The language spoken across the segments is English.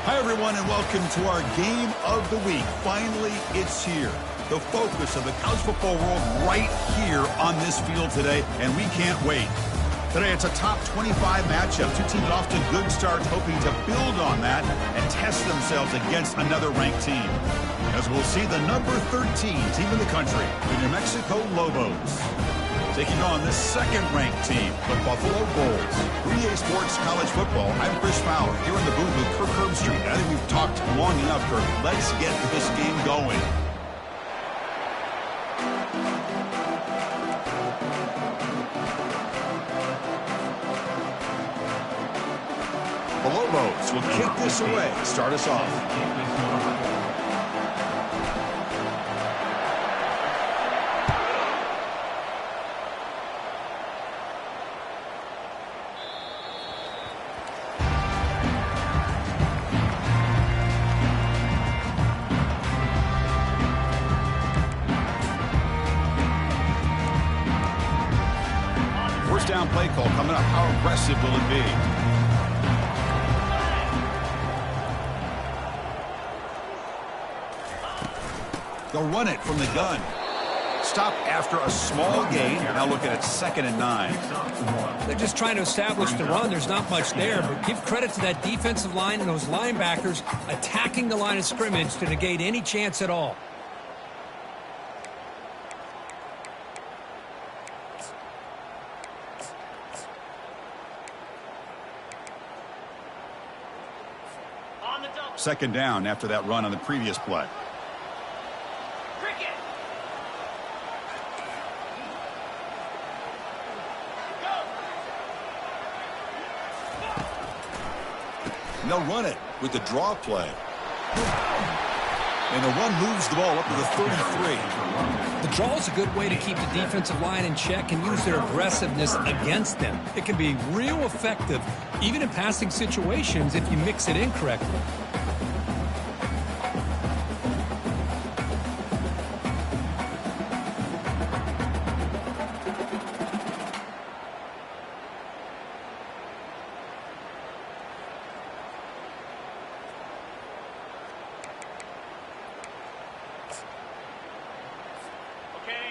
Hi, everyone, and welcome to our Game of the Week. Finally, it's here. The focus of the college football world right here on this field today, and we can't wait. Today, it's a top 25 matchup. Two teams off to good starts, hoping to build on that and test themselves against another ranked team. As we'll see the number 13 team in the country, the New Mexico Lobos, taking on the second-ranked team, the Buffalo Bulls. For EA Sports College Football, I'm Chris Fowler, here in the booth with Kirk Herbstreit. I think we've talked long enough, Kirk. Let's get this game going. The Lobos will kick this away, start us off. First down play call coming up. How aggressive will it be? They'll run it from the gun. Stop after a small gain. Now looking at 2nd and 9. They're just trying to establish the run. There's not much there, but give credit to that defensive line and those linebackers attacking the line of scrimmage to negate any chance at all. Second down after that run on the previous play. And they'll run it with the draw play. And the run moves the ball up to the 33. The draw is a good way to keep the defensive line in check and use their aggressiveness against them. It can be real effective, even in passing situations, if you mix it in correctly.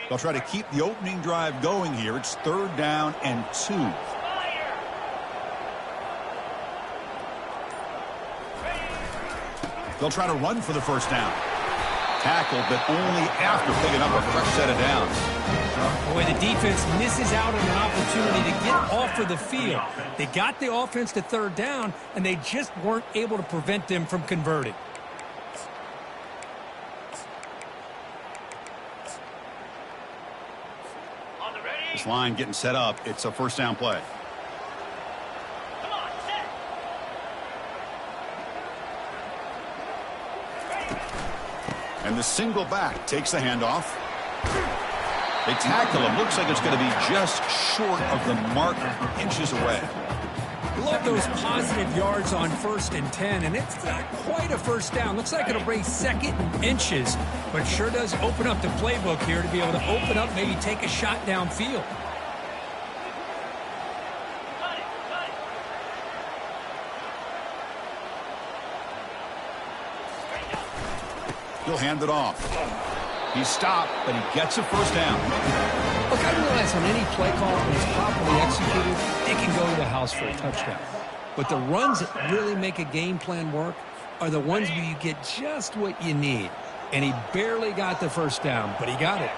They'll try to keep the opening drive going here. It's 3rd down and 2. They'll try to run for the first down. Tackled, but only after picking up a fresh set of downs. Boy, the defense misses out on an opportunity to get off of the field. They got the offense to 3rd down, and they just weren't able to prevent them from converting. This line getting set up. It's a first down play. And the single back takes the handoff. They tackle him. Looks like it's going to be just short of the mark, inches away. Love those positive yards on 1st and 10, and it's not quite a first down. Looks like it'll bring 2nd and inches, but sure does open up the playbook here to be able to open up, maybe take a shot downfield. He'll hand it off. He stopped, but he gets a first down. Look, I realize on any play call, when it's properly executed, it can go to the house for a touchdown. But the runs that really make a game plan work are the ones where you get just what you need. And he barely got the first down, but he got it.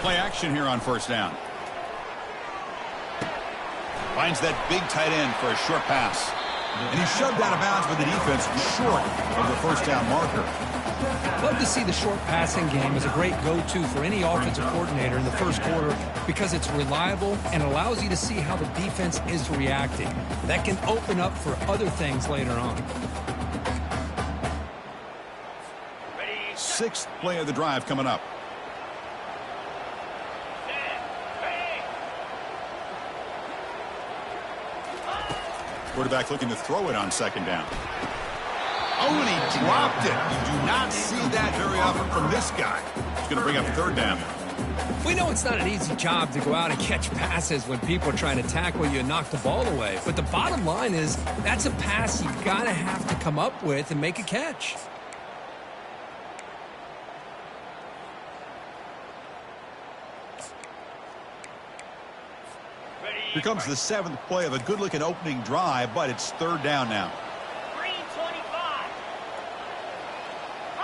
Play action here on first down. Finds that big tight end for a short pass. And he's shoved out of bounds with the defense short of the first down marker. Love to see the short passing game as a great go-to for any offensive coordinator in the first quarter because it's reliable and allows you to see how the defense is reacting. That can open up for other things later on. 6th play of the drive coming up. Quarterback looking to throw it on 2nd down. Oh, and he dropped it. You do not see that very often from this guy. He's going to bring up 3rd down. We know it's not an easy job to go out and catch passes when people are trying to tackle you and knock the ball away. But the bottom line is that's a pass you've got to have to come up with and make a catch. Here comes the seventh play of a good-looking opening drive, but it's third down now.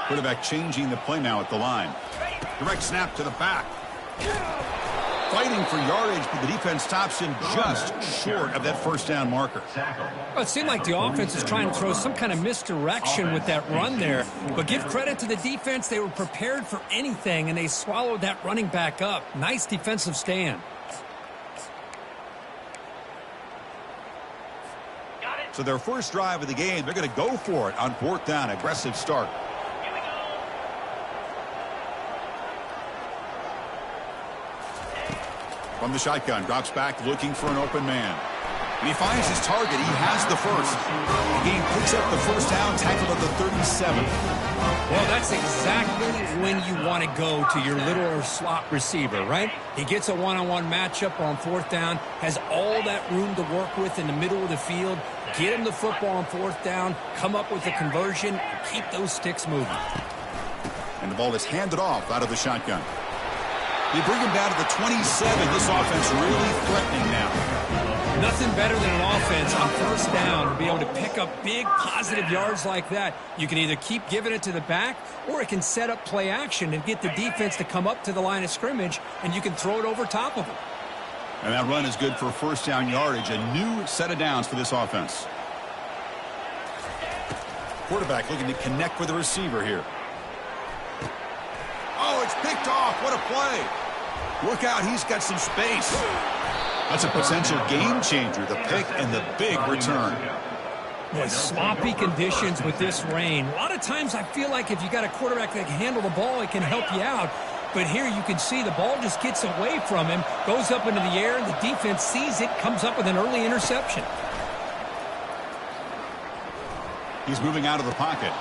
Quarterback changing the play now at the line. Direct snap to the back. Fighting for yardage, but the defense stops him just short of that first down marker. Well, it seemed like the offense is trying to throw some kind of misdirection with that run there. But give credit to the defense. They were prepared for anything, and they swallowed that running back up. Nice defensive stand. So their first drive of the game, they're going to go for it on fourth down. Aggressive start. From the shotgun, drops back looking for an open man. When he finds his target, he has the first. The game picks up the first down, tackle at the 37. Well, that's exactly when you want to go to your little slot receiver, right? He gets a one-on-one matchup on fourth down, has all that room to work with in the middle of the field. Get him the football on fourth down, come up with a conversion, and keep those sticks moving. And the ball is handed off out of the shotgun. They bring him down to the 27. This offense really threatening now. Nothing better than an offense on first down to be able to pick up big positive yards like that. You can either keep giving it to the back, or it can set up play action and get the defense to come up to the line of scrimmage, and you can throw it over top of them. And that run is good for first down yardage. A new set of downs for this offense. Quarterback looking to connect with the receiver here. Oh, it's picked off. What a play. Look out, he's got some space. That's a potential game changer, the pick and the big return. Boy, sloppy conditions with this rain. A lot of times I feel like if you got a quarterback that can handle the ball, it can help you out. But here you can see the ball just gets away from him, goes up into the air, and the defense sees it, comes up with an early interception. He's moving out of the pocket.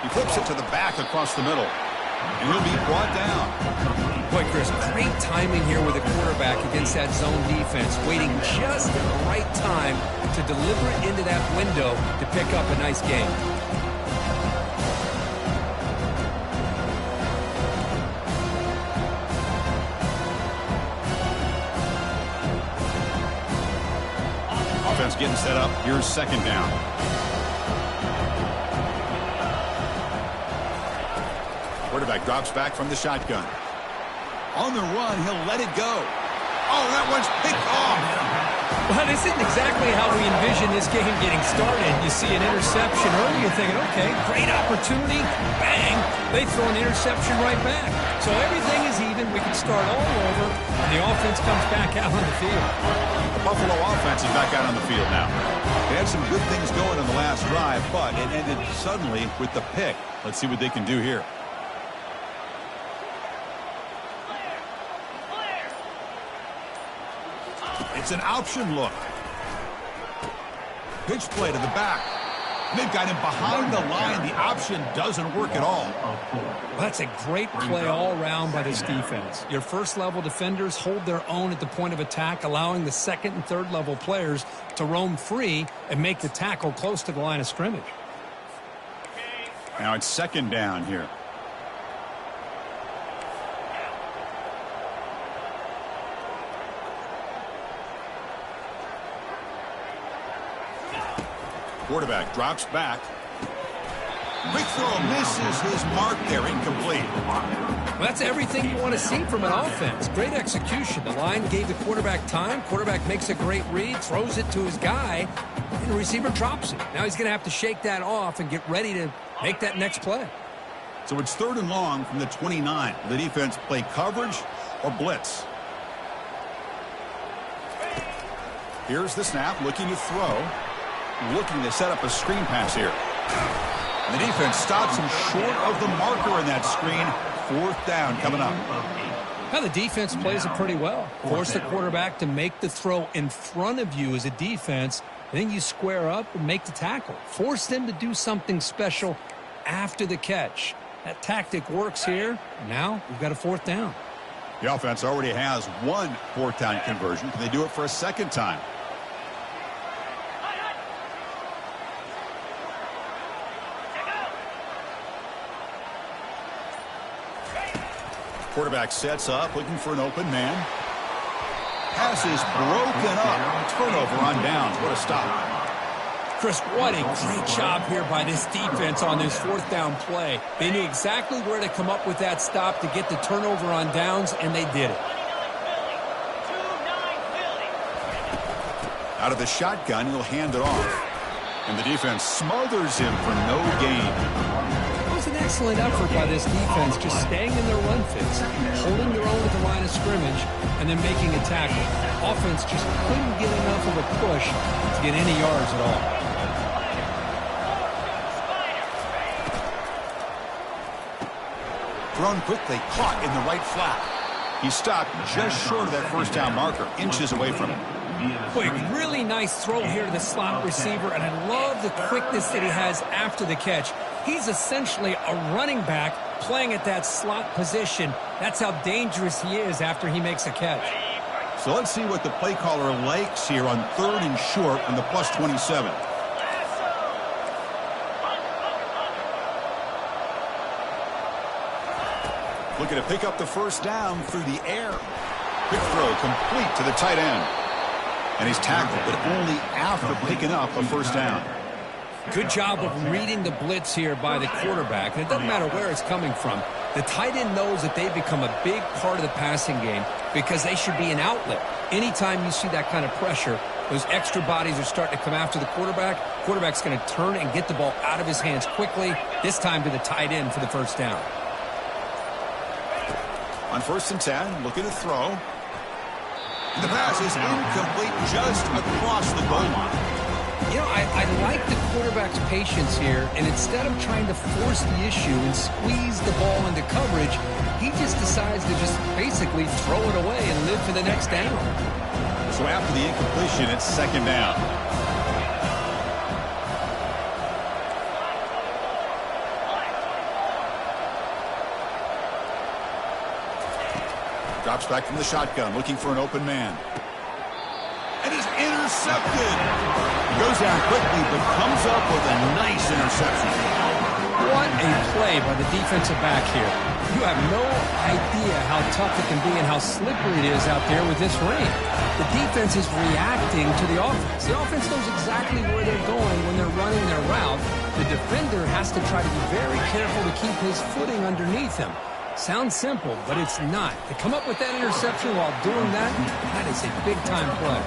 He flips it to the back across the middle. And he'll be brought down. Boy, Chris, great timing here with the quarterback against that zone defense, waiting just at the right time to deliver it into that window to pick up a nice game. Offense getting set up. Here's second down. Quarterback drops back from the shotgun. On the run, he'll let it go. Oh, that one's picked off. Well, this isn't exactly how we envision this game getting started. You see an interception early, you're thinking, okay, great opportunity. Bang, they throw an interception right back. So everything is even. We can start all over, and the offense comes back out on the field. The Buffalo offense is back out on the field now. They had some good things going in the last drive, but it ended suddenly with the pick. Let's see what they can do here. It's an option look. Pitch play to the back. They've got him behind the line. The option doesn't work at all. Well, that's a great play all around by this defense. Your first-level defenders hold their own at the point of attack, allowing the second- and third-level players to roam free and make the tackle close to the line of scrimmage. Now it's second down here. Quarterback drops back. Quick throw misses his mark there. Incomplete. Well, that's everything you want to see from an offense. Great execution. The line gave the quarterback time. Quarterback makes a great read, throws it to his guy, and the receiver drops it. Now he's going to have to shake that off and get ready to make that next play. So it's third and long from the 29. The defense play coverage or blitz. Here's the snap, looking to throw. Looking to set up a screen pass here. And the defense stops him short of the marker in that screen. Fourth down coming up. Now the defense plays it pretty well. Force the quarterback to make the throw in front of you as a defense. And then you square up and make the tackle. Force them to do something special after the catch. That tactic works here. Now we've got a fourth down. The offense already has one fourth down conversion. Can they do it for a second time? Quarterback sets up, looking for an open man. Pass is broken up. Turnover on downs. What a stop. Chris, what a great job here by this defense on this fourth down play. They knew exactly where to come up with that stop to get the turnover on downs, and they did it. Out of the shotgun, he'll hand it off. And the defense smothers him for no gain. It was an excellent effort by this defense, just staying in their run fits, holding their own at the line of scrimmage, and then making a tackle. Offense just couldn't get enough of a push to get any yards at all. Thrown quickly, caught in the right flat. He stopped just short of that first down marker, inches away from it. Boy, really nice throw here to the slot receiver, and I love the quickness that he has after the catch. He's essentially a running back playing at that slot position. That's how dangerous he is after he makes a catch. So let's see what the play caller likes here on 3rd and short on the plus 27. Looking to pick up the first down through the air. Quick throw complete to the tight end. And he's tackled, but only after picking up a first down. Good job of reading the blitz here by the quarterback. And it doesn't matter where it's coming from. The tight end knows that they've become a big part of the passing game because they should be an outlet. Anytime you see that kind of pressure, those extra bodies are starting to come after the quarterback. Quarterback's going to turn and get the ball out of his hands quickly, this time to the tight end for the first down. On 1st and 10, looking to throw. And the pass is incomplete just across the goal line. You know, I like the quarterback's patience here, and instead of trying to force the issue and squeeze the ball into coverage, he just decides to just basically throw it away and live for the next down. So after the incompletion, it's 2nd down. Drops back from the shotgun, looking for an open man. And he's intercepted. Goes down quickly, but comes up with a nice interception. What a play by the defensive back here. You have no idea how tough it can be and how slippery it is out there with this rain. The defense is reacting to the offense. The offense knows exactly where they're going when they're running their route. The defender has to try to be very careful to keep his footing underneath him. Sounds simple, but it's not. To come up with that interception while doing that, that is a big-time play.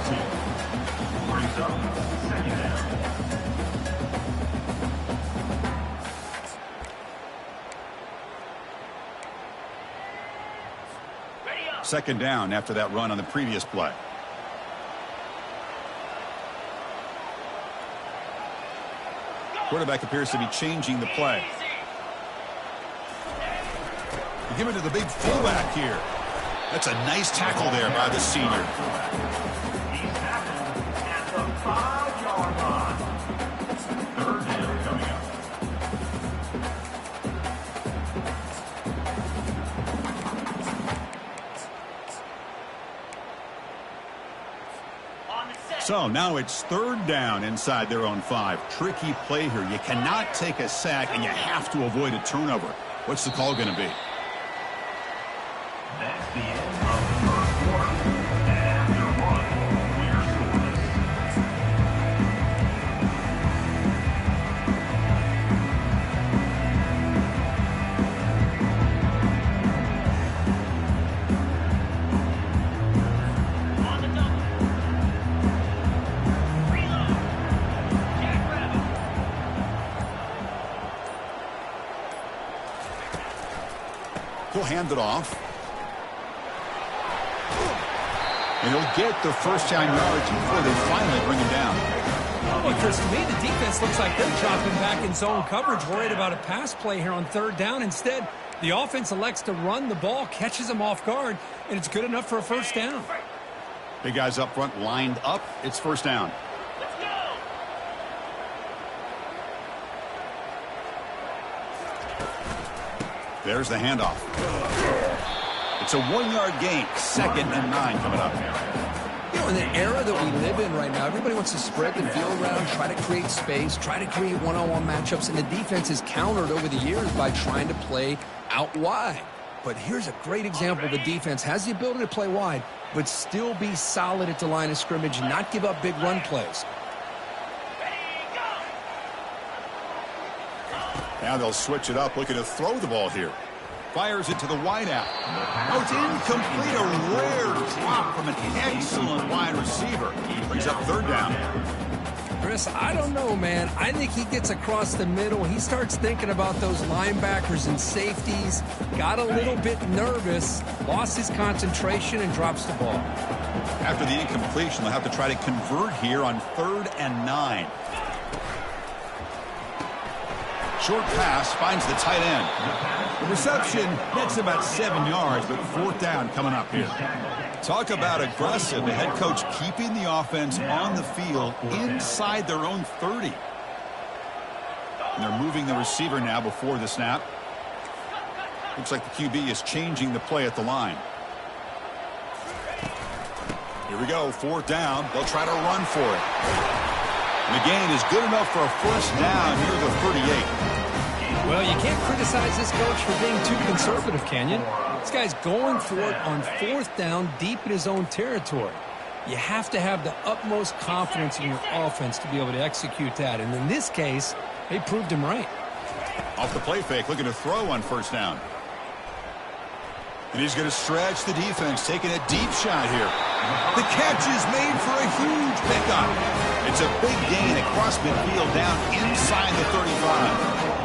Second down after that run on the previous play. Quarterback appears to be changing the play. You give it to the big fullback here. That's a nice tackle there by the senior. He's tackled at the 5-yard line. 3rd down coming up. So now it's 3rd down inside their own 5. Tricky play here. You cannot take a sack, and you have to avoid a turnover. What's the call going to be? That's the end of the 1st quarter. And after 1, we're scoreless. On the double. Reload. Jackrabbit. He'll hand it off. And he'll get the first down yards before they finally bring him down. Well, Chris, to me, the defense looks like they're dropping back in zone coverage, worried about a pass play here on 3rd down. Instead, the offense elects to run the ball, catches them off guard, and it's good enough for a first down. Big guys up front lined up. It's 1st down. Let's go. There's the handoff. It's a 1-yard gain. 2nd and 9 coming up. You know, in the era that we live in right now, everybody wants to spread the field around, try to create space, try to create one-on-one matchups, and the defense is countered over the years by trying to play out wide. But here's a great example. The defense has the ability to play wide, but still be solid at the line of scrimmage, not give up big run plays. Now they'll switch it up, looking to throw the ball here. Fires it to the wideout. Oh, it's incomplete. A rare drop from an excellent wide receiver. Brings up 3rd down. Chris, I don't know, man. I think he gets across the middle. He starts thinking about those linebackers and safeties. Got a little bit nervous, lost his concentration, and drops the ball. After the incompletion, they'll have to try to convert here on 3rd and 9. Short pass finds the tight end. The reception nets about 7 yards, but 4th down coming up here. Talk about aggressive. The head coach keeping the offense on the field inside their own 30. And they're moving the receiver now before the snap. Looks like the QB is changing the play at the line. Here we go, 4th down. They'll try to run for it. And the gain is good enough for a 1st down near the 38. Well, you can't criticize this coach for being too conservative, can you? This guy's going for it on 4th down deep in his own territory. You have to have the utmost confidence in your offense to be able to execute that. And in this case, they proved him right. Off the play fake, looking to throw on 1st down. And he's going to stretch the defense, taking a deep shot here. The catch is made for a huge pickup. It's a big gain across midfield down inside the 35.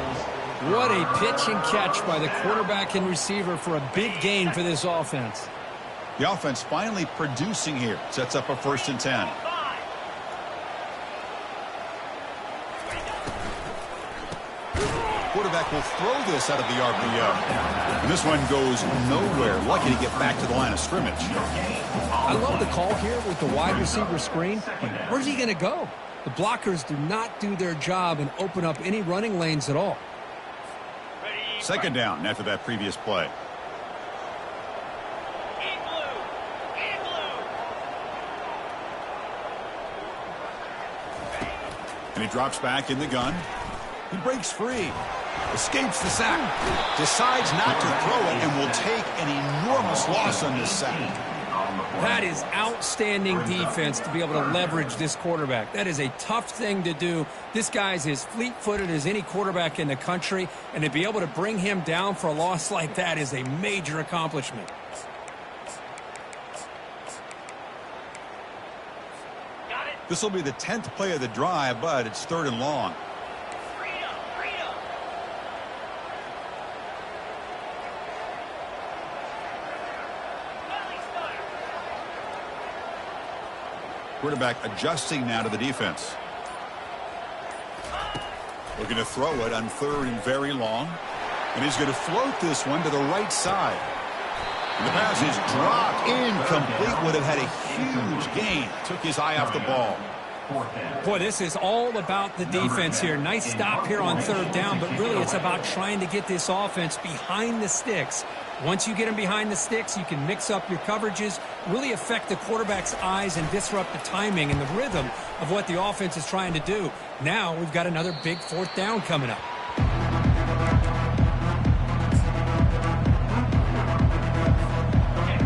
What a pitch and catch by the quarterback and receiver for a big gain for this offense. The offense finally producing here. Sets up a 1st and 10. Quarterback will throw this out of the RPO. And this one goes nowhere. Lucky to get back to the line of scrimmage. I love the call here with the wide receiver screen. But where's he going to go? The blockers do not do their job and open up any running lanes at all. 2nd down after that previous play. And he drops back in the gun. He breaks free. Escapes the sack. Decides not to throw it and will take an enormous loss on this sack. That is outstanding defense to be able to leverage this quarterback. That is a tough thing to do. This guy's as fleet-footed as any quarterback in the country, and to be able to bring him down for a loss like that is a major accomplishment. This will be the 10th play of the drive, but it's 3rd and long. Quarterback adjusting now to the defense. Looking to throw it on 3rd and very long. And he's going to float this one to the right side. And the pass is dropped. Incomplete. Would have had a huge gain. Took his eye off the ball. Boy, this is all about the defense here. Nice stop here on 3rd down, but really it's about trying to get this offense behind the sticks. Once you get them behind the sticks, you can mix up your coverages, really affect the quarterback's eyes and disrupt the timing and the rhythm of what the offense is trying to do. Now we've got another big 4th down coming up.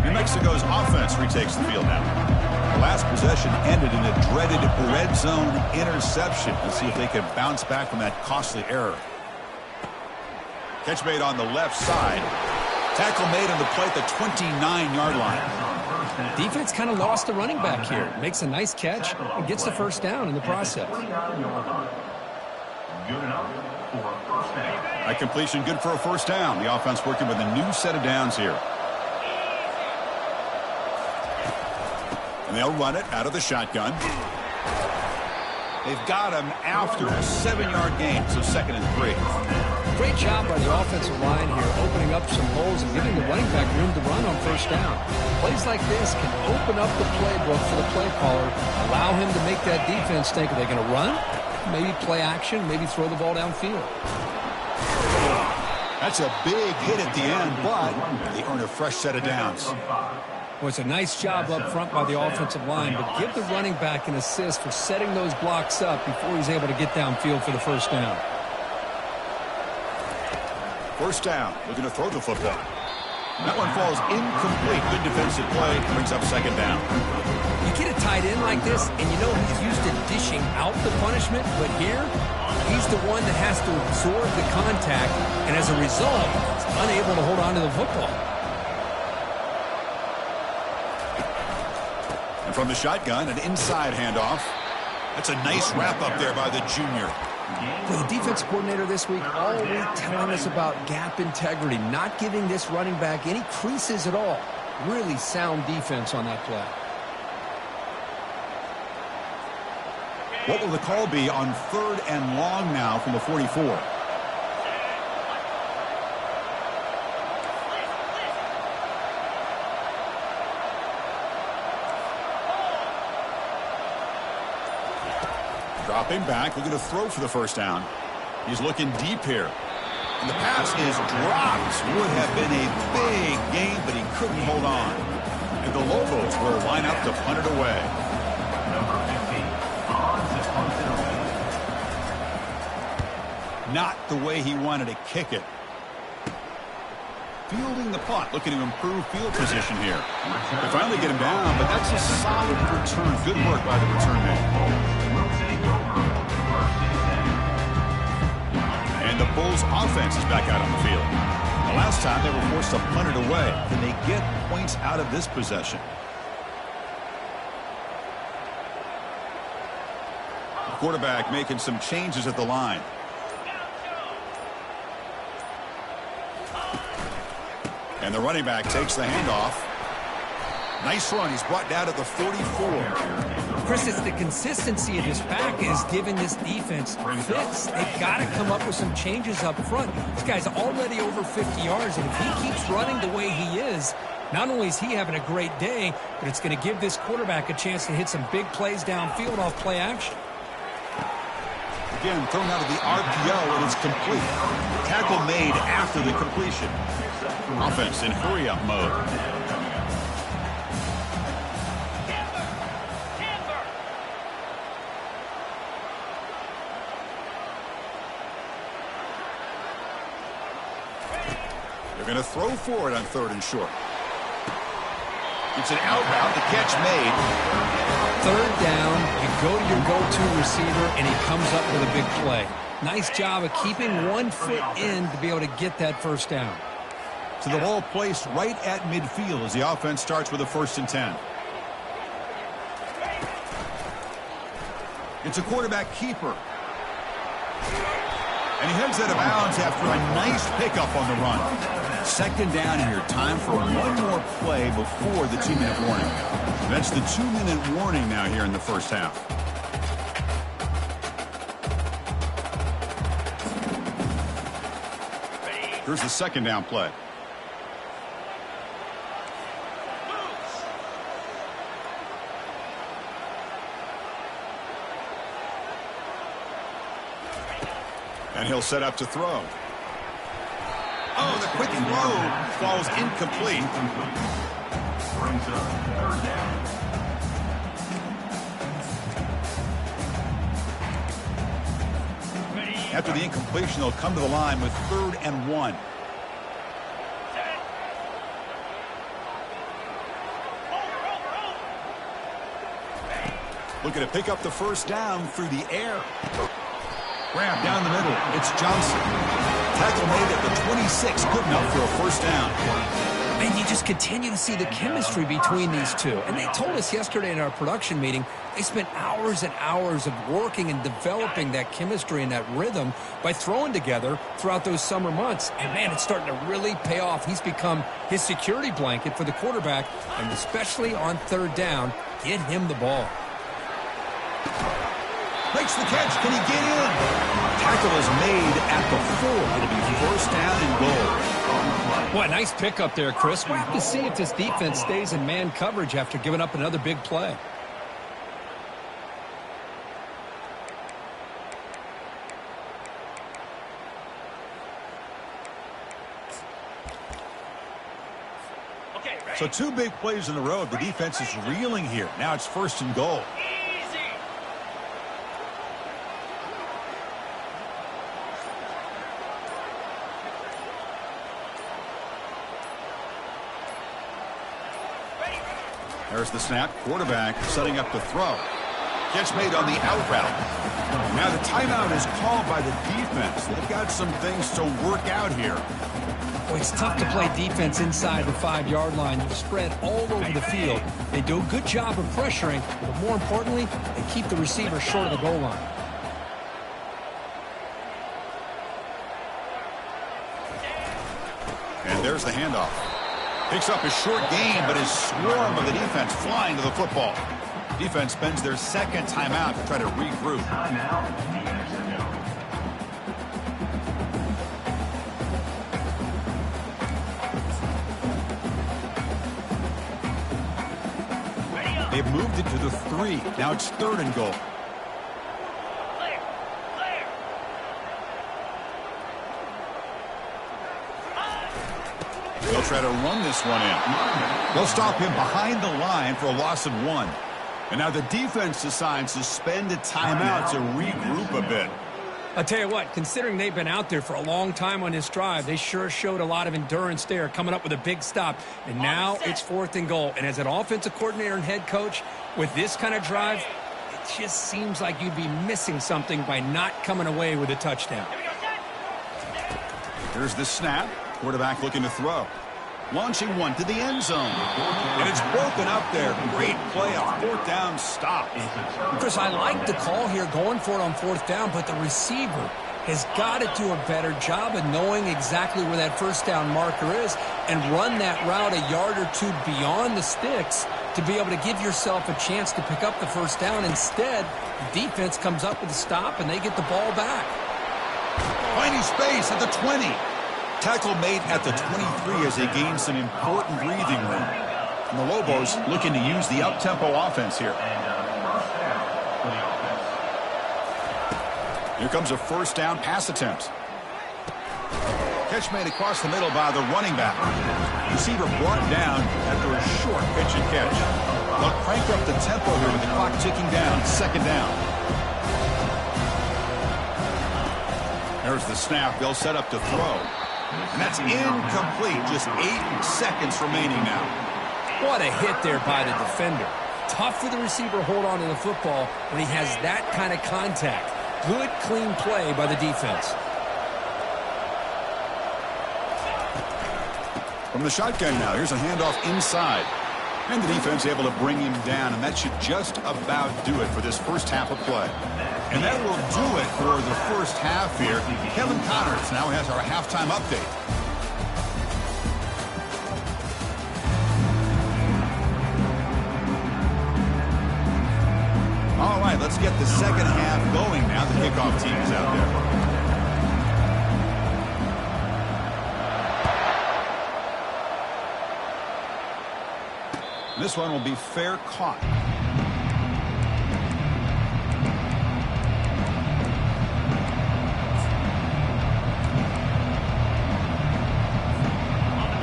New Mexico's offense retakes the field now. The last possession ended in a dreaded red zone interception. Let's see if they can bounce back from that costly error. Catch made on the left side. Tackle made on the play at the 29-yard line. Defense kind of lost the running back here. Makes a nice catch and gets the 1st down in the process. That completion good for a 1st down. The offense working with a new set of downs here. And they'll run it out of the shotgun. They've got him after a 7-yard gain, so 2nd and 3. Great job by the offensive line here, opening up some holes and giving the running back room to run on 1st down. Plays like this can open up the playbook for the play caller, allow him to make that defense think, are they going to run? Maybe play action, maybe throw the ball downfield. That's a big hit at the end, but they earn a fresh set of downs. Well, it's a nice job up front by the offensive line, but give the running back an assist for setting those blocks up before he's able to get downfield for the first down. First down, looking to throw the football. That one falls incomplete. Good defensive play, brings up second down. You get a tight end like this, and you know he's used to dishing out the punishment, but here, he's the one that has to absorb the contact, and as a result, he's unable to hold on to the football. And from the shotgun, an inside handoff. That's a nice wrap up there by the junior. For the defensive coordinator this week, all week telling us about gap integrity, not giving this running back any creases at all. Really sound defense on that play. What will the call be on 3rd and long now from the 44? Dropping back, looking to throw for the first down. He's looking deep here. And the pass is dropped. Would have been a big gain, but he couldn't hold on. And the Lobos will line up to punt it away. Number 50, Hans has punted away. Not the way he wanted to kick it. Fielding the punt, looking to improve field position here. They finally get him down, but that's a solid return. Good work by the return man. And the Bulls offense is back out on the field. The last time they were forced to punt it away. Can they get points out of this possession? The quarterback making some changes at the line. And the running back takes the handoff. Nice run. He's brought down to the 44. Chris, it's the consistency of this back is giving this defense fits. They've got to come up with some changes up front. This guy's already over 50 yards, and if he keeps running the way he is, not only is he having a great day, but it's going to give this quarterback a chance to hit some big plays downfield off play action. Again, thrown out of the RPO, and it's complete. Tackle made after the completion. Offense in hurry-up mode. They're going to throw for it on 3rd and short. It's an out route. The catch made. 3rd down, you go to your go-to receiver, and he comes up with a big play. Nice job of keeping 1 foot in to be able to get that first down. So the ball placed right at midfield as the offense starts with a 1st and 10. It's a quarterback keeper. And he heads out of bounds after a nice pickup on the run. 2nd down here. Time for one more play before the 2-minute warning. That's the 2-minute warning now here in the first half. Here's the 2nd down play. And he'll set up to throw. Oh, the quick throw falls incomplete. Brings up 3rd down. After the incompletion, they'll come to the line with 3rd and 1. Looking to pick up the first down through the air. Grab down the middle. It's Johnson. Tackle made at the 26. Good enough for a first down. And you just continue to see the chemistry between these two. And they told us yesterday in our production meeting, they spent hours and hours of working and developing that chemistry and that rhythm by throwing together throughout those summer months. And, man, it's starting to really pay off. He's become his security blanket for the quarterback, and especially on 3rd down, get him the ball. Makes the catch. Can he get in? Tackle is made at the 4. It'll be 1st down and goal. What a nice pickup there, Chris. We'll have to see if this defense stays in man coverage after giving up another big play. So 2 big plays in a row. The defense is reeling here. Now it's 1st and goal. There's the snap. Quarterback setting up to throw. Catch made on the out route. Now the timeout is called by the defense. They've got some things to work out here. Well, it's tough to play defense inside the 5-yard line. They're spread all over the field. They do a good job of pressuring, but more importantly, they keep the receiver short of the goal line. And there's the handoff. Picks up a short gain, but his swarm of the defense flying to the football. Defense spends their 2nd timeout to try to regroup. They've moved it to the 3. Now it's 3rd and goal. They'll try to run this one in. They'll stop him behind the line for a loss of 1. And now the defense decides to spend a timeout to regroup a bit. I'll tell you what, considering they've been out there for a long time on this drive, they sure showed a lot of endurance there, coming up with a big stop. And now it's 4th and goal. And as an offensive coordinator and head coach, with this kind of drive, it just seems like you'd be missing something by not coming away with a touchdown. Here's the snap. Quarterback looking to throw. Launching one to the end zone. And it's broken up there. Great play, a 4th down stop. Chris, I like the call here going for it on 4th down, but the receiver has got to do a better job of knowing exactly where that 1st down marker is and run that route a yard or 2 beyond the sticks to be able to give yourself a chance to pick up the 1st down. Instead, the defense comes up with a stop and they get the ball back. Finding space at the 20. Tackle made at the 23 as they gain some important breathing room. And the Lobos looking to use the up-tempo offense here. Here comes a 1st down pass attempt. Catch made across the middle by the running back. Receiver brought down after a short pitch and catch. They'll crank up the tempo here with the clock ticking down. 2nd down. There's the snap. They'll set up to throw. And that's incomplete. Just 8 seconds remaining now. What a hit there by the defender. Tough for the receiver to hold on to the football when he has that kind of contact. Good, clean play by the defense. From the shotgun now, here's a handoff inside. And the defense able to bring him down, and that should just about do it for this 1st half of play. And that will do it for the 1st half here. Kevin Connors now has our halftime update. All right, let's get the 2nd half going now. The kickoff team is out there. This one will be fair caught.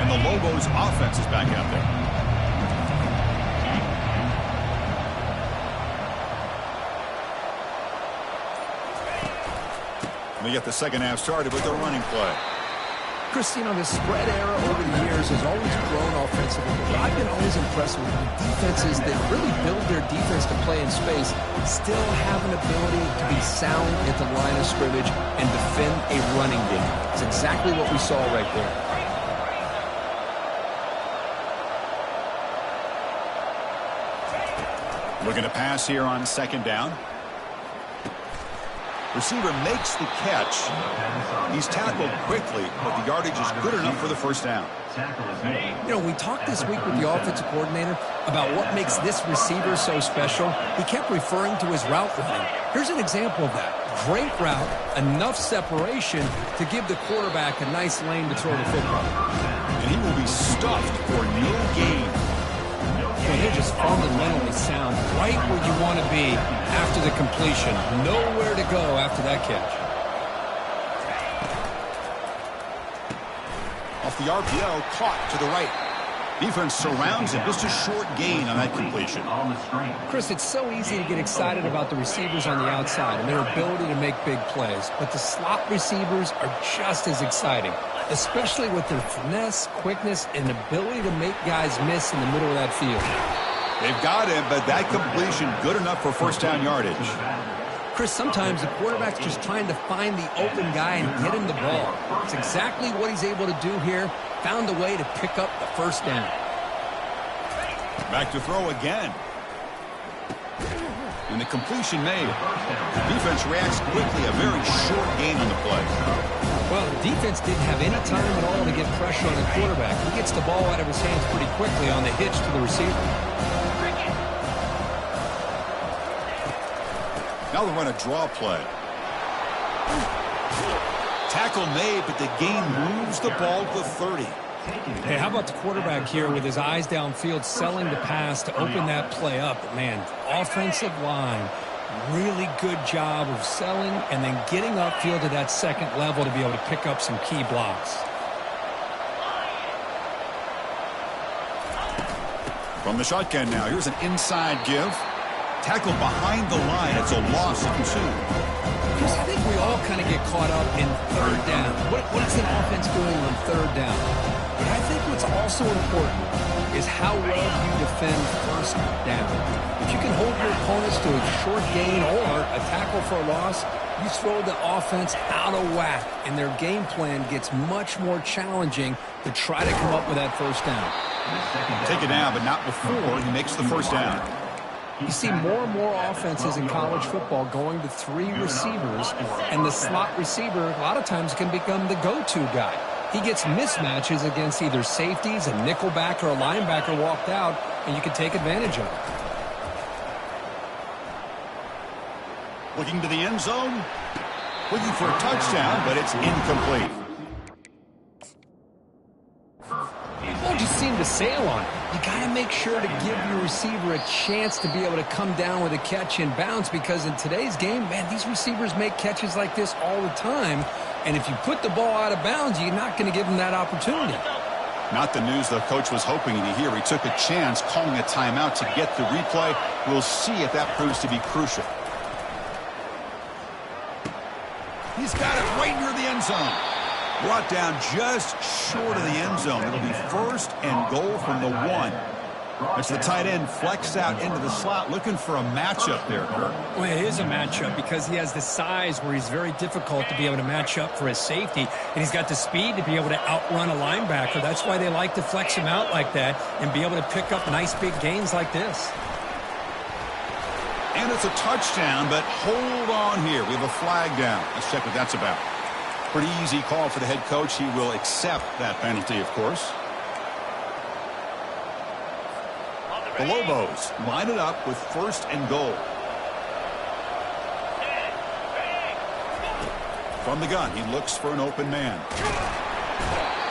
And the Lobos offense is back out there. We get the 2nd half started with the running play. Chris, you know, the spread era over the years has always grown offensively, but I've been always impressed with defenses that really build their defense to play in space, still have an ability to be sound at the line of scrimmage and defend a running game. It's exactly what we saw right there. Looking to pass here on 2nd down. Receiver makes the catch. He's tackled quickly, but the yardage is good enough for the 1st down. You know, we talked this week with the offensive coordinator about what makes this receiver so special. He kept referring to his route running. Here's an example of that. Great route, enough separation to give the quarterback a nice lane to throw the football. And he will be stuffed for no gain. They're just fundamentally sound, right where you want to be after the completion. Nowhere to go after that catch. Off the RPO, caught to the right. Defense surrounds him. Just a short gain on that completion. On the screen. Chris, it's so easy to get excited about the receivers on the outside and their ability to make big plays, but the slot receivers are just as exciting, especially with their finesse, quickness, and ability to make guys miss in the middle of that field. They've got him, but that completion good enough for first down yardage. Chris, sometimes the quarterback's just trying to find the open guy and get him the ball. It's exactly what he's able to do here. Found a way to pick up the first down. Back to throw again. And the completion made. The defense reacts quickly. A very short gain on the play. Well, the defense didn't have any time at all to get pressure on the quarterback. He gets the ball out of his hands pretty quickly on the hitch to the receiver. Now they run a draw play. Tackle made, but the gain moves the ball to 30. Hey, how about the quarterback here with his eyes downfield, selling the pass to open that play up? But man, offensive line, really good job of selling and then getting upfield to that second level to be able to pick up some key blocks. From the shotgun now, here's an inside give. Tackle behind the line. It's a loss of 2. Chris, I think we all kind of get caught up in third down. What's an offense doing on third down? But I think what's also important is how well you defend first down. If you can hold your opponents to a short gain or a tackle for a loss, you throw the offense out of whack, and their game plan gets much more challenging to try to come up with that first down. Take it down, but not before he makes the first down. You see more and more offenses in college football going to 3 receivers, and the slot receiver a lot of times can become the go-to guy. He gets mismatches against either safeties, a nickelback, or a linebacker walked out, and you can take advantage of it. Looking to the end zone. Looking for a touchdown, but it's incomplete. Well, just seem to sail on it. You got to make sure to give your receiver a chance to be able to come down with a catch and bounce, because in today's game, man, these receivers make catches like this all the time. And if you put the ball out of bounds, you're not going to give them that opportunity. Not the news the coach was hoping to hear. He took a chance calling a timeout to get the replay. We'll see if that proves to be crucial. He's got it right near the end zone. Brought down just short of the end zone. It'll be first and goal from the 1. That's the tight end flexed out into the slot, looking for a matchup there, Kirk. Well, it is a matchup because he has the size where he's very difficult to be able to match up for his safety, and he's got the speed to be able to outrun a linebacker. That's why they like to flex him out like that and be able to pick up nice big gains like this. And it's a touchdown, but hold on here. We have a flag down. Let's check what that's about. Pretty easy call for the head coach. He will accept that penalty, of course. The Lobos line it up with first and goal. From the gun, he looks for an open man.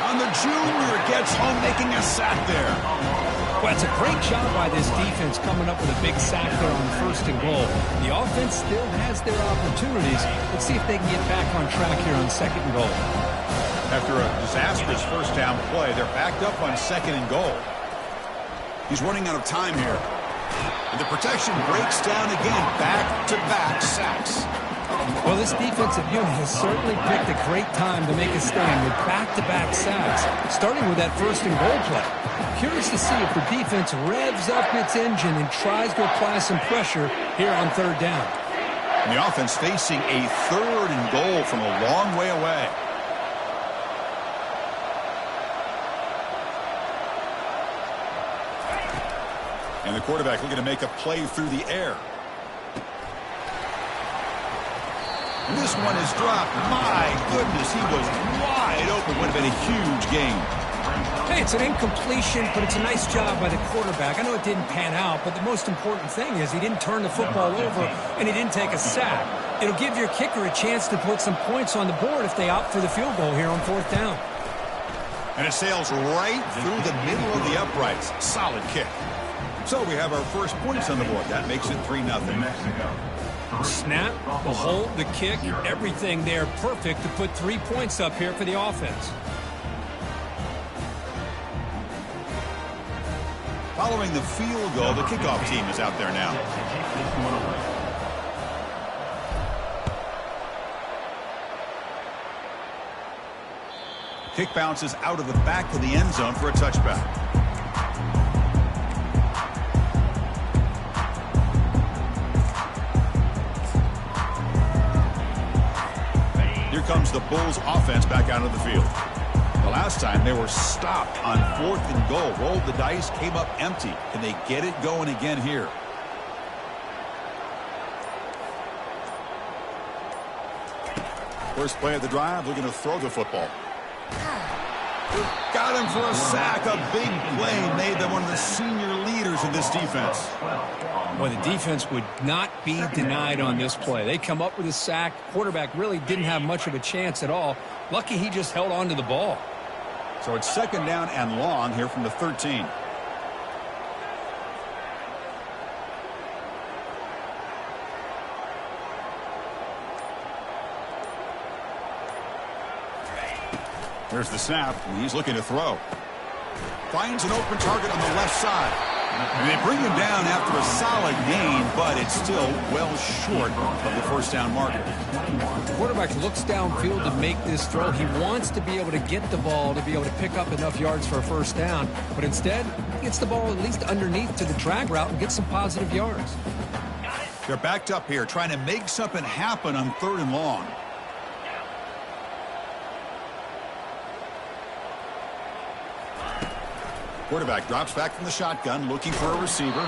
And the junior gets home, making a sack there. Well, it's a great job by this defense coming up with a big sack there on first and goal. The offense still has their opportunities. Let's see if they can get back on track here on second and goal. After a disastrous first down play, they're backed up on second and goal. He's running out of time here. And the protection breaks down again. Back-to-back sacks. Well, this defensive unit has certainly picked a great time to make a stand with back-to-back sacks, starting with that first and goal play. Curious to see if the defense revs up its engine and tries to apply some pressure here on third down. And the offense facing a third and goal from a long way away. And the quarterback looking to make a play through the air. And this one is dropped. My goodness, he was wide open. Would have been a huge game. Hey, it's an incompletion, but it's a nice job by the quarterback. I know it didn't pan out, but the most important thing is he didn't turn the football over and he didn't take a sack. It'll give your kicker a chance to put some points on the board if they opt for the field goal here on fourth down. And it sails right through the middle of the uprights. Solid kick. So we have our first points on the board. That makes it 3-0. Snap, the hold, the kick, everything there perfect to put 3 points up here for the offense. Following the field goal, the kickoff team is out there now. To take this one away. Kick bounces out of the back of the end zone for a touchback. Here comes the Bulls offense back out of the field. The last time they were stopped on 4th and goal. Rolled the dice, came up empty. Can they get it going again here? First play of the drive, looking to throw the football. Got him for a sack. A big play made them one of the senior leaders in this defense. Well, the defense would not be denied on this play. They come up with a sack. Quarterback really didn't have much of a chance at all. Lucky he just held on to the ball. So it's 2nd down and long here from the 13. There's the snap, and he's looking to throw. Finds an open target on the left side. And they bring him down after a solid gain, but it's still well short of the first down marker. The quarterback looks downfield to make this throw. He wants to be able to get the ball to be able to pick up enough yards for a first down, but instead, he gets the ball at least underneath to the drag route and gets some positive yards. They're backed up here, trying to make something happen on 3rd and long. Quarterback drops back from the shotgun, looking for a receiver.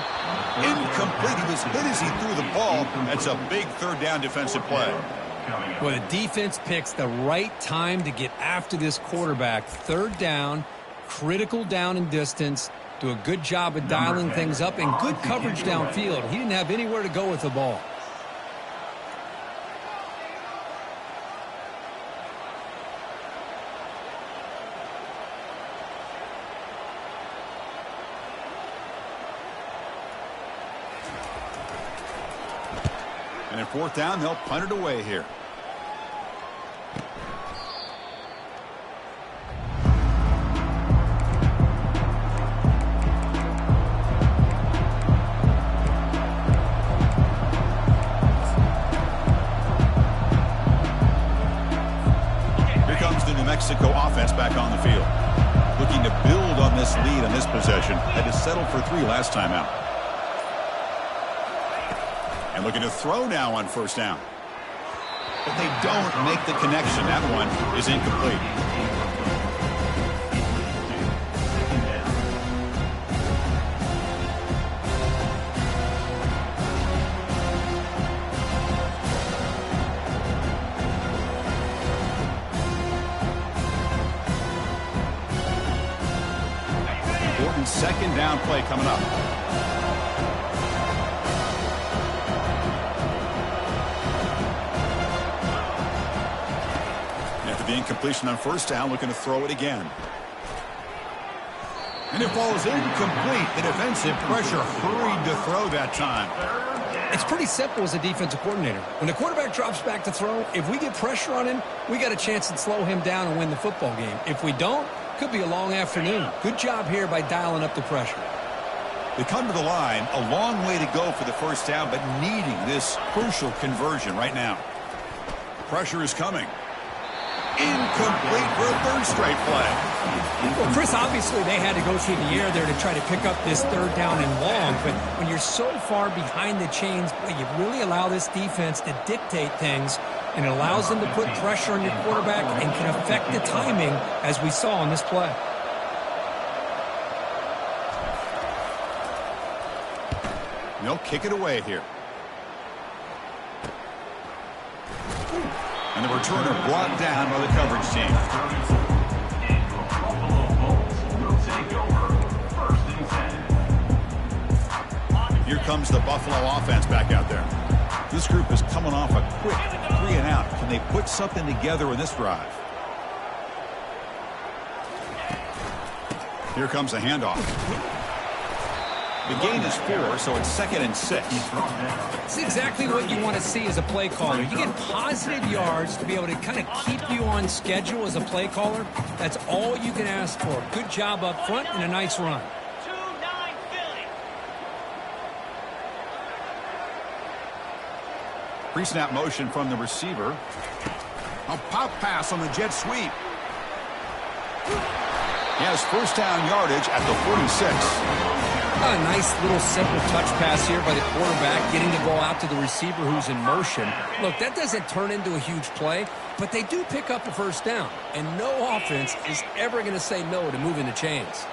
Incomplete. He was hit as he threw the ball. That's a big 3rd down defensive play. Well, the defense picks the right time to get after this quarterback. 3rd down, critical down and distance. Do a good job of dialing things up and good coverage downfield. He didn't have anywhere to go with the ball. And at 4th down, they'll punt it away here. Here comes the New Mexico offense back on the field. Looking to build on this lead on this possession. Had to settle for 3 last time out. And looking to throw now on 1st down. But they don't make the connection. That one is incomplete. Important 2nd down play coming up. The incompletion on 1st down, looking to throw it again. And it falls incomplete. The defensive pressure hurried to throw that time. It's pretty simple as a defensive coordinator. When the quarterback drops back to throw, if we get pressure on him, we got a chance to slow him down and win the football game. If we don't, could be a long afternoon. Good job here by dialing up the pressure. They come to the line, a long way to go for the 1st down, but needing this crucial conversion right now. Pressure is coming. Incomplete for a 3rd straight play. Well, Chris, obviously they had to go through the air there to try to pick up this 3rd down and long, but when you're so far behind the chains, you really allow this defense to dictate things, and it allows them to put pressure on your quarterback and can affect the timing, as we saw on this play. And they'll kick it away here. And the returner brought down by the coverage team. Here comes the Buffalo offense back out there. This group is coming off a quick 3 and out. Can they put something together in this drive? Here comes a handoff. The gain is 4, so it's 2nd and 6. It's exactly what you want to see as a play caller. You get positive yards to be able to kind of keep you on schedule as a play caller. That's all you can ask for. Good job up front and a nice run. Pre-snap motion from the receiver. A pop pass on the jet sweep. He has first down yardage at the 46. A nice little simple touch pass here by the quarterback, getting the ball out to the receiver who's in motion. Look, that doesn't turn into a huge play, but they do pick up a first down, and no offense is ever going to say no to moving the chains.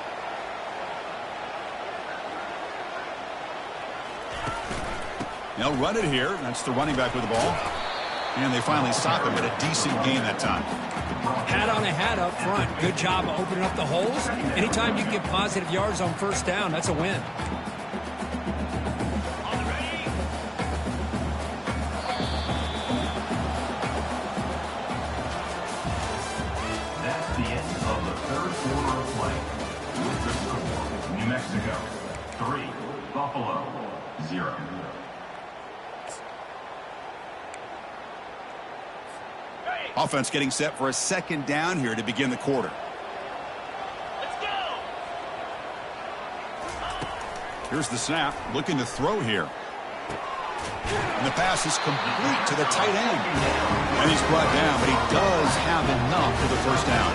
They'll run it here. That's the running back with the ball. And they finally stop him at a decent gain that time. Hat on a hat up front. Good job of opening up the holes. Anytime you get positive yards on first down, that's a win. That's the end of the third quarter of play. With the score, New Mexico 3, Buffalo 0. Offense getting set for a second down here to begin the quarter. Let's go! Here's the snap, looking to throw here. And the pass is complete to the tight end. And he's brought down, but he does have enough for the first down.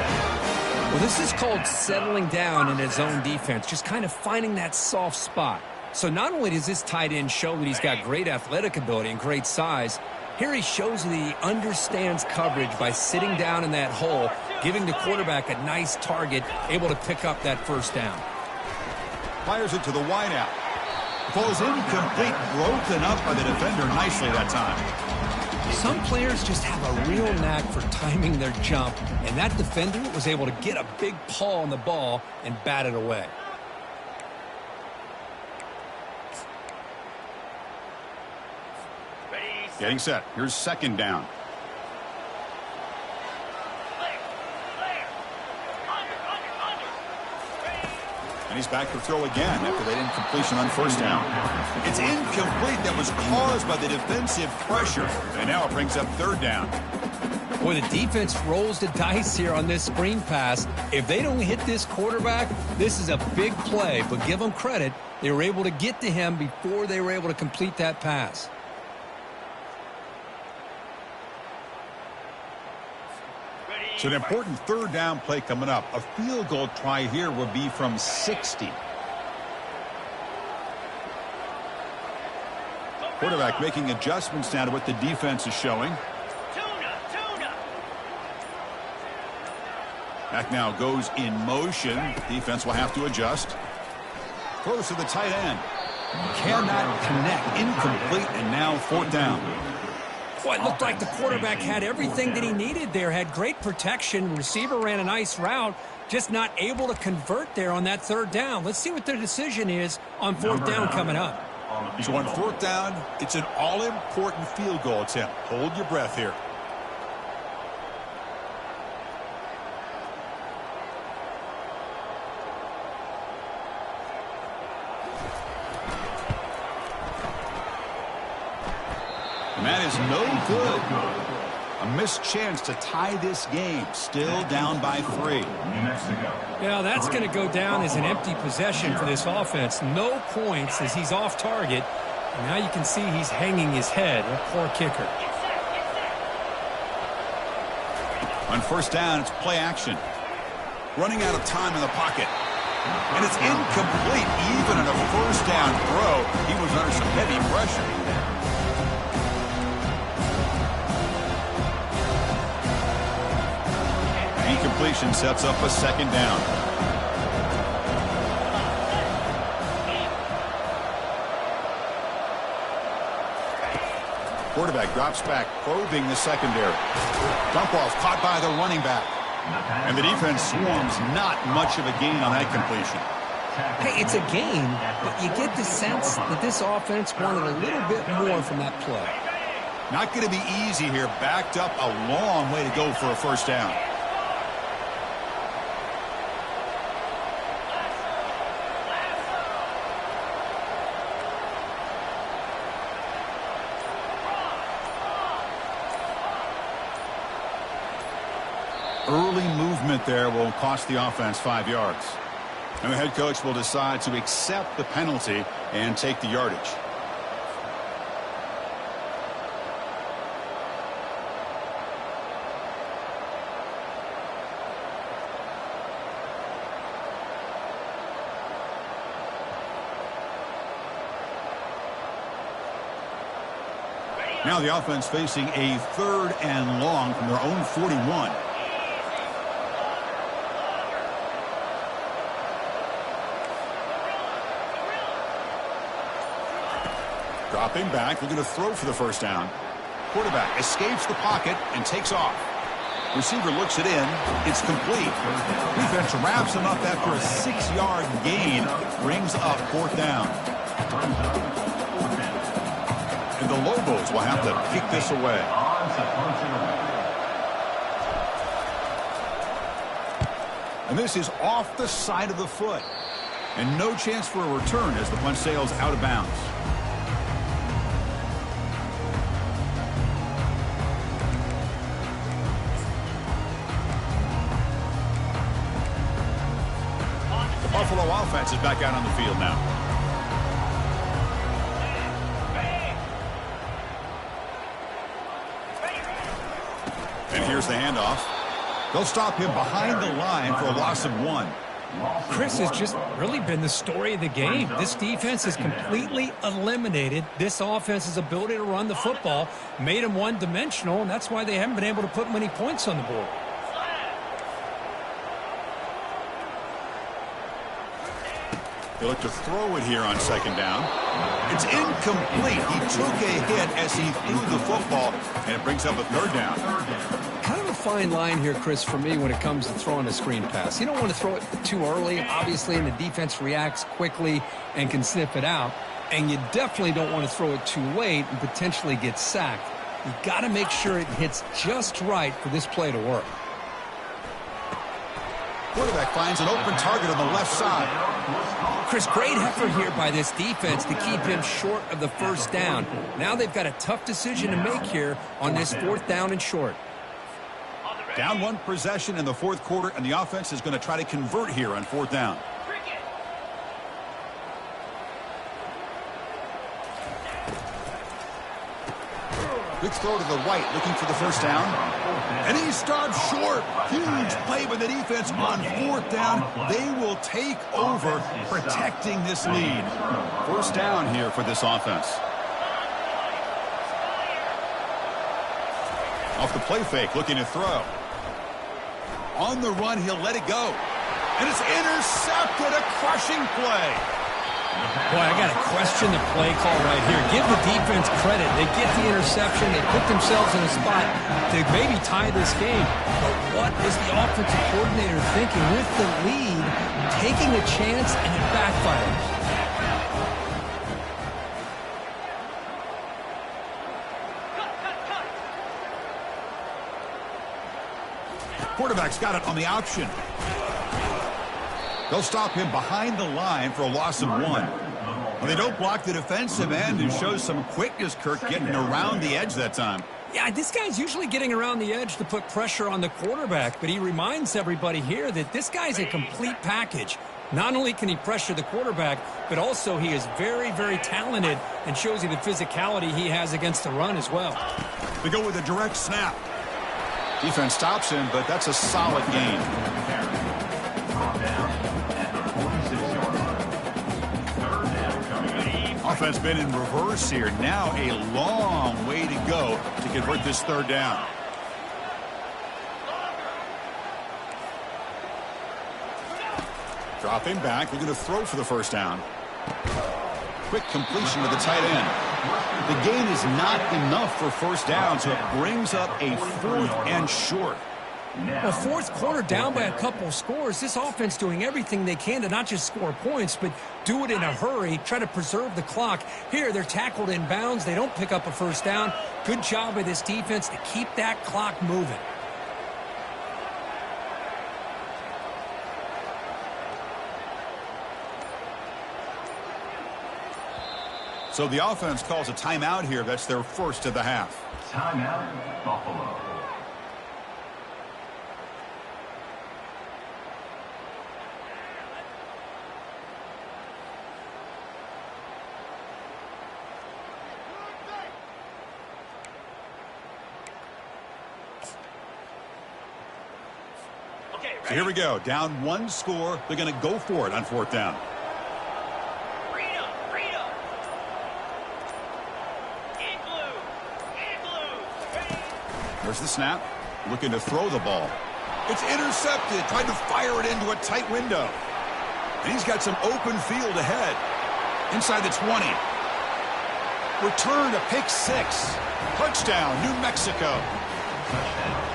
Well, this is called settling down in his own defense, just kind of finding that soft spot. So not only does this tight end show that he's got great athletic ability and great size, here he shows that he understands coverage by sitting down in that hole, giving the quarterback a nice target, able to pick up that first down. Fires it to the wideout. Falls incomplete, broken up by the defender nicely that time. Some players just have a real knack for timing their jump, and that defender was able to get a big paw on the ball and bat it away. Getting set. Here's second down. And he's back to throw again after that incompletion on first down. It's incomplete. That was caused by the defensive pressure. And now it brings up third down. Boy, the defense rolls the dice here on this screen pass. If they don't hit this quarterback, this is a big play. But give them credit. They were able to get to him before they were able to complete that pass. So an important third down play coming up. A field goal try here would be from 60. Quarterback making adjustments now to what the defense is showing. Back now goes in motion. Defense will have to adjust. Throws to the tight end. Cannot connect. Incomplete, and now fourth down. Boy, it looked like the quarterback had everything that he needed there. Had great protection. Receiver ran a nice route. Just not able to convert there on that third down. Let's see what their decision is on fourth down coming up. So on fourth down, it's an all-important field goal attempt. Hold your breath here. And that is no good. A missed chance to tie this game. Still down by 3. Yeah, that's going to go down as an empty possession for this offense. No points as he's off target. And now you can see he's hanging his head. A poor kicker. On first down, it's play action. Running out of time in the pocket. And it's incomplete. Even on a first down throw, he was under some heavy pressure. Incompletion sets up a second down. Quarterback drops back, probing the secondary. Dump off caught by the running back. And the defense swarms, not much of a gain on that completion. Hey, it's a gain, but you get the sense that this offense wanted a little bit more from that play. Not going to be easy here. Backed up a long way to go for a first down. Early movement there will cost the offense 5 yards. And the head coach will decide to accept the penalty and take the yardage. Now the offense facing a 3rd and long from their own 41. Dropping back, looking to throw for the first down. Quarterback escapes the pocket and takes off. Receiver looks it in. It's complete. Defense wraps him up after a 6-yard gain. Brings up 4th down. And the Lobos will have to kick this away. And this is off the side of the foot. And no chance for a return as the punt sails out of bounds. Buffalo offense is back out on the field now. And here's the handoff. They'll stop him behind the line for a loss of 1. Chris has just really been the story of the game. This defense has completely eliminated this offense's ability to run the football, made them one-dimensional, and that's why they haven't been able to put many points on the board. They look to throw it here on 2nd down. It's incomplete. He took a hit as he threw the football, and it brings up a 3rd down. Kind of a fine line here, Chris, for me when it comes to throwing a screen pass. You don't want to throw it too early, obviously, and the defense reacts quickly and can sniff it out. And you definitely don't want to throw it too late and potentially get sacked. You got to make sure it hits just right for this play to work. Quarterback finds an open target on the left side. Chris, great effort here by this defense to keep him short of the first down. Now they've got a tough decision to make here on this 4th down and short. Down 1 possession in the 4th quarter, and the offense is going to try to convert here on 4th down. Quick throw to the right, looking for the first down. And he stops short. Huge play by the defense on 4th down. They will take over, protecting this lead. First down here for this offense. Off the play fake, looking to throw. On the run, he'll let it go. And it's intercepted, a crushing play. Boy, I got to question the play call right here. Give the defense credit. They get the interception. They put themselves in a spot to maybe tie this game. But what is the offensive coordinator thinking with the lead, taking a chance, and it backfires? Quarterback's got it on the option. They'll stop him behind the line for a loss of 1. Well, they don't block the defensive end, who shows some quickness, Kirk, getting around the edge that time. Yeah, this guy's usually getting around the edge to put pressure on the quarterback, but he reminds everybody here that this guy's a complete package. Not only can he pressure the quarterback, but also he is very, very talented and shows you the physicality he has against the run as well. We go with a direct snap. Defense stops him, but that's a solid gain. Offense been in reverse here. Now a long way to go to convert this 3rd down. Dropping back, looking to throw for the first down. Quick completion to the tight end. The gain is not enough for first down, so it brings up a 4th and short. Well, 4th quarter down by a couple scores. This offense doing everything they can to not just score points, but do it in a hurry, try to preserve the clock. Here, they're tackled in bounds. They don't pick up a first down. Good job by this defense to keep that clock moving. So the offense calls a timeout here. That's their first of the half. Timeout, Buffalo. So here we go. Down 1 score. They're going to go for it on 4th down. There's the snap. Looking to throw the ball. It's intercepted. Trying to fire it into a tight window. And he's got some open field ahead. Inside the 20. Return to pick 6. Touchdown, New Mexico.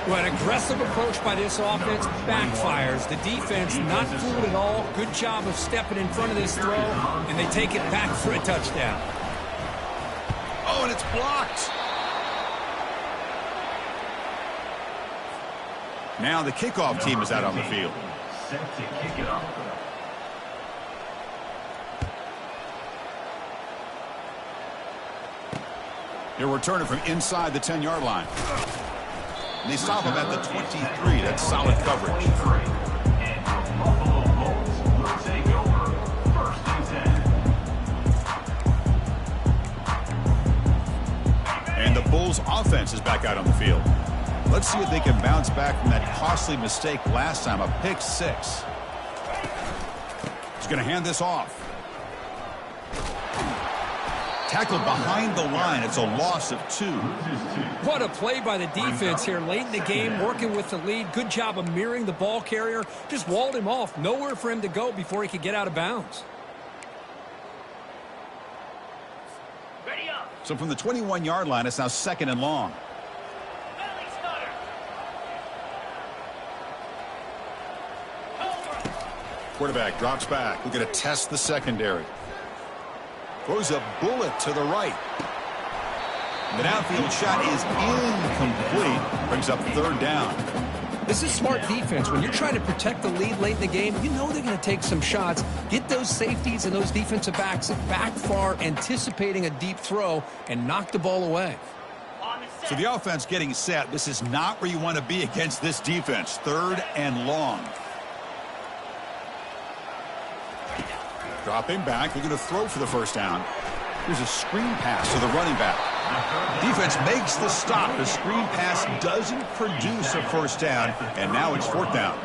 Well, an aggressive approach by this offense backfires. The defense not fooled at all. Good job of stepping in front of this throw, and they take it back for a touchdown. Oh, and it's blocked. Now the kickoff team is out on the field. Set to kick it off. He'll return it from inside the 10-yard line. And they stop him at the 23. That's solid coverage. And the Buffalo Bulls will take over 1st and 10. And the Bulls offense is back out on the field. Let's see if they can bounce back from that costly mistake last time, a pick 6. He's going to hand this off. Tackled behind the line. It's a loss of 2. What a play by the defense here late in the game, working with the lead. Good job of mirroring the ball carrier. Just walled him off. Nowhere for him to go before he could get out of bounds. Ready up. So from the 21-yard line, it's now 2nd and long. Quarterback drops back. We're going to test the secondary. Throws a bullet to the right. The downfield shot is incomplete. Brings up 3rd down. This is smart defense. When you're trying to protect the lead late in the game, you know they're going to take some shots. Get those safeties and those defensive backs back far, anticipating a deep throw, and knock the ball away. So the offense getting set. This is not where you want to be against this defense. 3rd and long. Dropping back, looking to throw for the 1st down. Here's a screen pass to the running back. Defense makes the stop. The screen pass doesn't produce a 1st down, and now it's 4th down.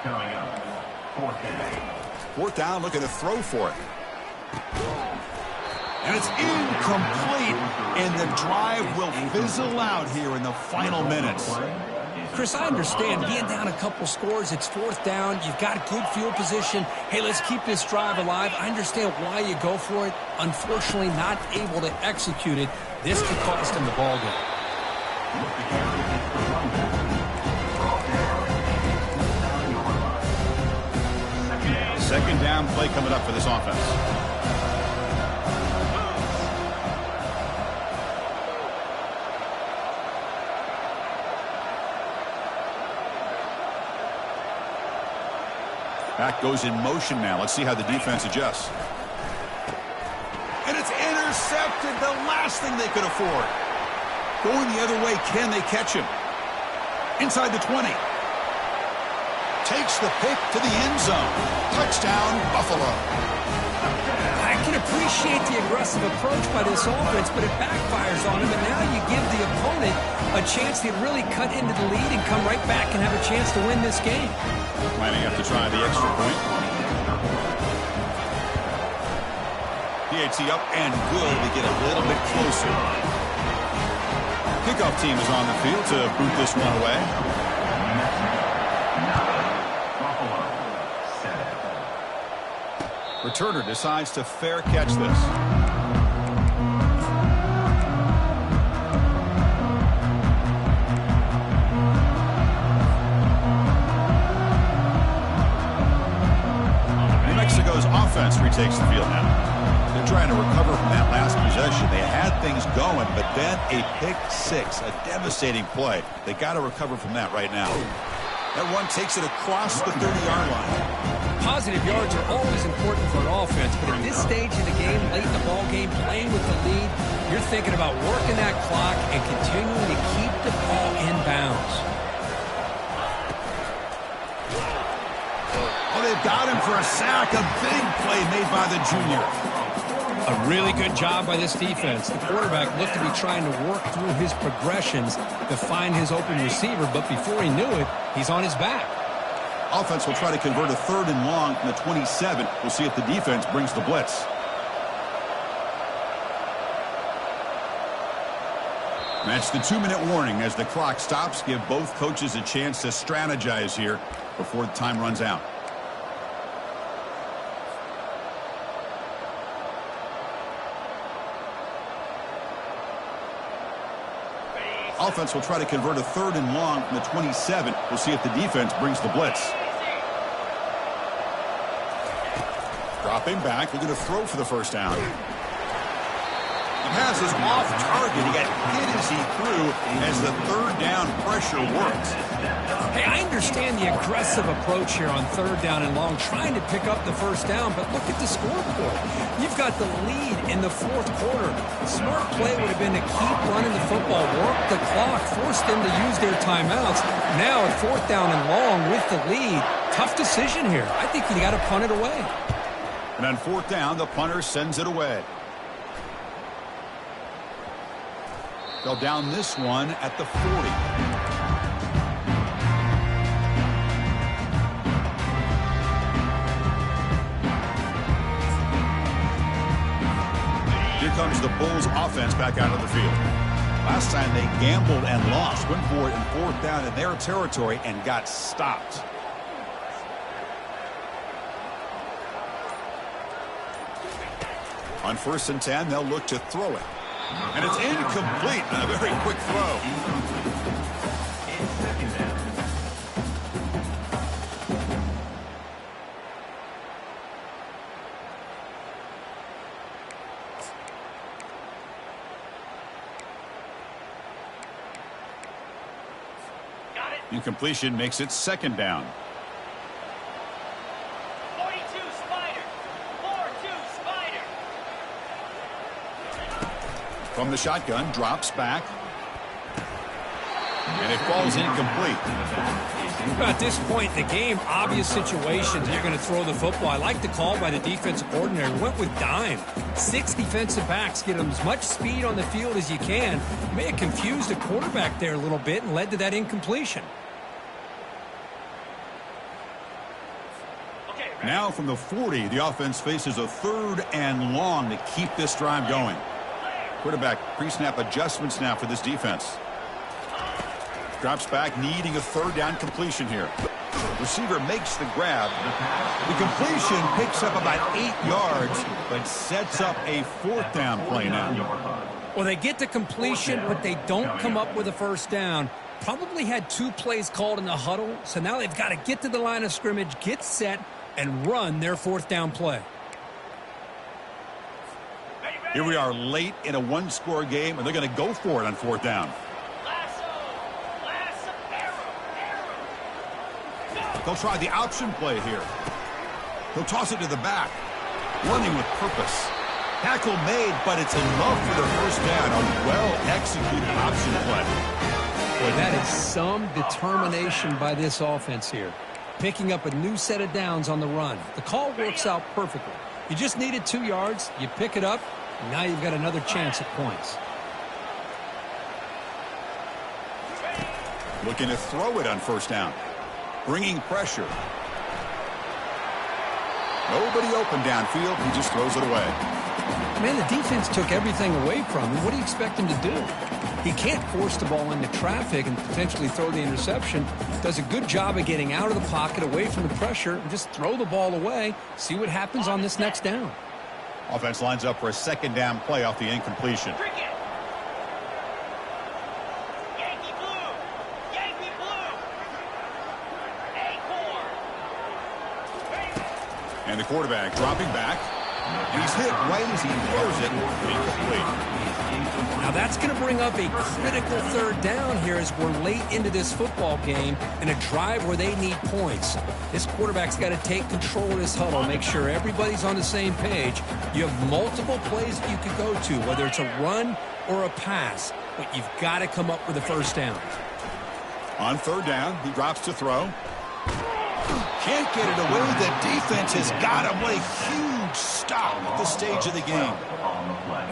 Coming up, 4th down. 4th down, looking to throw for it. And it's incomplete, and the drive will fizzle out here in the final minutes. Chris, I understand being down a couple scores, it's 4th down, you've got good field position. Hey, let's keep this drive alive. I understand why you go for it. Unfortunately, not able to execute it. This could cost him the ball game. 2nd down play coming up for this offense. Back goes in motion now. Let's see how the defense adjusts. And it's intercepted. The last thing they could afford. Going the other way, can they catch him? Inside the 20. Takes the pick to the end zone. Touchdown, Buffalo. I can appreciate the aggressive approach by this offense, but it backfires on him, and now you give the opponent a chance to really cut into the lead and come right back and have a chance to win this game. Lining up to try the extra point. PAT up and good to get a little bit closer. Kickoff team is on the field to boot this one away. Returner decides to fair catch this. New Mexico's offense retakes the field now. They're trying to recover from that last possession. They had things going, but then a pick 6, a devastating play. They got to recover from that right now. That one takes it across the 30-yard line. Positive yards are always important for an offense, but at this stage of the game, late in the ball game, playing with the lead, you're thinking about working that clock and continuing to keep the ball in bounds. Oh, they've got him for a sack. A big play made by the junior. A really good job by this defense. The quarterback looked to be trying to work through his progressions to find his open receiver, but before he knew it, he's on his back. Offense will try to convert a 3rd and long from the 27. We'll see if the defense brings the blitz. That's the 2-minute warning as the clock stops. Give both coaches a chance to strategize here before the time runs out. Offense will try to convert a 3rd and long from the 27. We'll see if the defense brings the blitz. Dropping back, looking to throw for the first down. The pass is off target. He got hit as he threw as the 3rd down pressure works. Hey, I understand the aggressive approach here on 3rd down and long, trying to pick up the first down, but look at the scoreboard. You've got the lead in the 4th quarter. Smart play would have been to keep running the football, work the clock, force them to use their timeouts. Now at 4th down and long with the lead, tough decision here. I think you got to punt it away. And on 4th down, the punter sends it away. They'll down this one at the 40. Here comes the Bulls offense back out of the field. Last time they gambled and lost, went for it in 4th down in their territory and got stopped. On 1st and 10, they'll look to throw it. And it's incomplete on a very quick throw. Incompletion makes it 2nd down. From the shotgun, drops back. And it falls incomplete. At this point in the game, obvious situations, you're going to throw the football. I like the call by the defensive coordinator. Went with dime. 6 defensive backs, get them as much speed on the field as you can. May have confused the quarterback there a little bit and led to that incompletion. Now from the 40, the offense faces a 3rd and long to keep this drive going. Quarterback pre-snap adjustments now for this defense. Drops back, needing a 3rd down completion here. Receiver makes the grab. The completion picks up about 8 yards, but sets up a 4th down play now. Well, they get the completion, but they don't come up with a first down. Probably had 2 plays called in the huddle, so now they've got to get to the line of scrimmage, get set, and run their 4th down play. Here we are late in a 1-score game, and they're going to go for it on 4th down. They'll try the option play here. He'll toss it to the back. Running with purpose. Tackle made, but it's enough for the first down. A well-executed option play. Boy, that is some determination by this offense here. Picking up a new set of downs on the run. The call works out perfectly. You just needed 2 yards. You pick it up. Now you've got another chance at points. Looking to throw it on 1st down. Bringing pressure. Nobody open downfield. He just throws it away. Man, the defense took everything away from him. What do you expect him to do? He can't force the ball into traffic and potentially throw the interception. Does a good job of getting out of the pocket, away from the pressure, and just throw the ball away. See what happens on this next down. Offense lines up for a 2nd down play off the incompletion. And the quarterback dropping back. And he's hit right as he throws it. Incomplete. Now that's going to bring up a critical 3rd down here as we're late into this football game in a drive where they need points. This quarterback's got to take control of this huddle, make sure everybody's on the same page. You have multiple plays that you could go to, whether it's a run or a pass, but you've got to come up with a first down. On 3rd down, he drops to throw. Can't get it away. The defense has got him. What a huge stop at this stage of the game.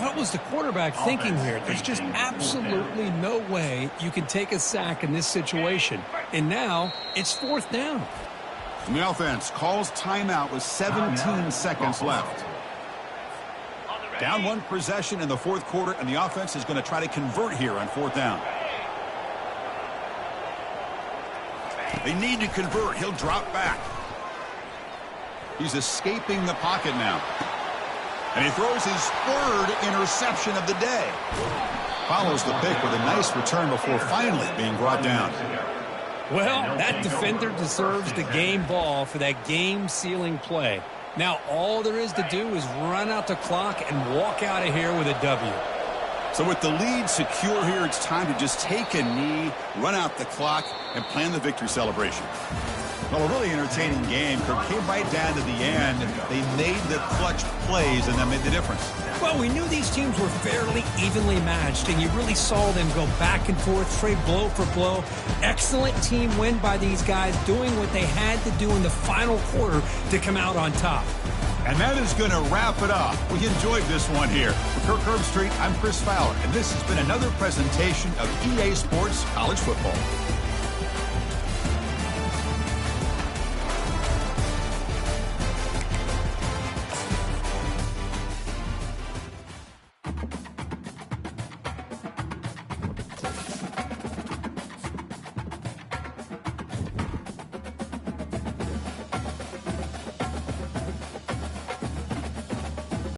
What was the quarterback thinking here? There's just absolutely no way you can take a sack in this situation. And now it's 4th down. And the offense calls timeout with 17 seconds left. Down one possession in the fourth quarter, and the offense is going to try to convert here on fourth down. They need to convert. He'll drop back. He's escaping the pocket now. And he throws his third interception of the day. Follows the pick with a nice return before finally being brought down. Well, that defender deserves the game ball for that game-sealing play. Now, all there is to do is run out the clock and walk out of here with a W. So with the lead secure here, it's time to just take a knee, run out the clock, and plan the victory celebration. Well, a really entertaining game. Kirk came right down to the end. They made the clutch plays, and that made the difference. Well, we knew these teams were fairly evenly matched, and you really saw them go back and forth, trade blow for blow. Excellent team win by these guys, doing what they had to do in the final quarter to come out on top. And that is going to wrap it up. We enjoyed this one here. For Kirk Herbstreit, I'm Chris Fowler, and this has been another presentation of EA Sports College Football.